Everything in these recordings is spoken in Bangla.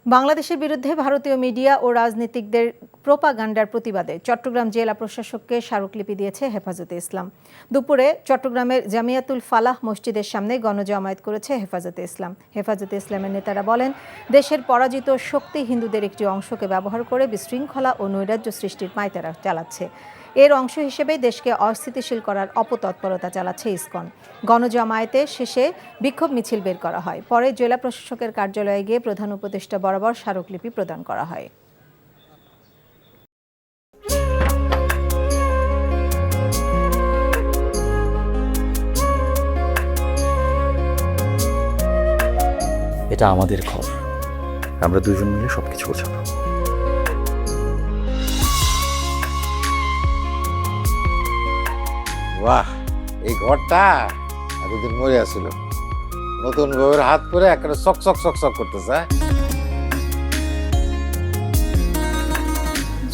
বাংলাদেশের বিরুদ্ধে ভারতীয় মিডিয়া ও রাজনীতিকদের প্রোপাগান্ডার প্রতিবাদে চট্টগ্রাম জেলা প্রশাসককে স্মারকলিপি দিয়েছে হেফাজতে ইসলাম। দুপুরে চট্টগ্রামের জামিয়াতুল ফালাহ মসজিদের সামনে গণজমায়েত করেছে হেফাজতে ইসলাম। হেফাজতে ইসলামের নেতারা বলেন, দেশের পরাজিত শক্তি হিন্দুদের একটি অংশকে ব্যবহার করে বিশৃঙ্খলা ও নৈরাজ্য সৃষ্টির পাঁয়তারা চালাচ্ছে। এর অংশ হিসেবেই দেশকে অস্থিতিশীল করার অপতৎপরতা চালাচ্ছে ইসকন। গণজমায়েতে শেষে বিক্ষোভ মিছিল বের করা হয়। পরে জেলা প্রশাসকের কার্যালয়ে গিয়ে প্রধান উপদেষ্টা বরাবর স্মারকলিপি প্রদান করা হয়। এটা আমাদের ঘর, আমরা দুজন মিলে সবকিছু গোছাবো। বাহ, এই ঘরটা এতদিন মরে আসছিল, নতুন বউয়ের হাত পরে একটা চক চক চক চক করতেছে।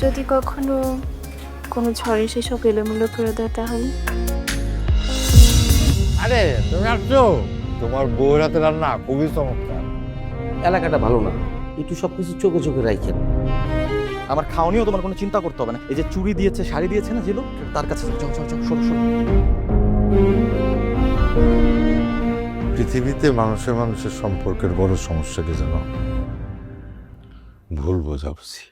যদি কখনো কোনো ঝড়ে সেসব এলোমেলো করে দেয় তাহলে? আরে তুমি আসছো, তোমার বউয়ের হাতে রান্না খুবই চমৎকার। এলাকাটা ভালো না, একটু সবকিছু চোখে চোখে রাখেন। আমার খাওয়ানিও তোমার কোনো চিন্তা করতে হবে না। এই যে চুরি দিয়েছে, শাড়ি দিয়েছে না যে লোক, তার কাছে চল চল চল, সরো সরো। পৃথিবীতে মানুষের মানুষের সম্পর্কের বড় সমস্যা কি জানো? ভুল বোঝাবুঝি।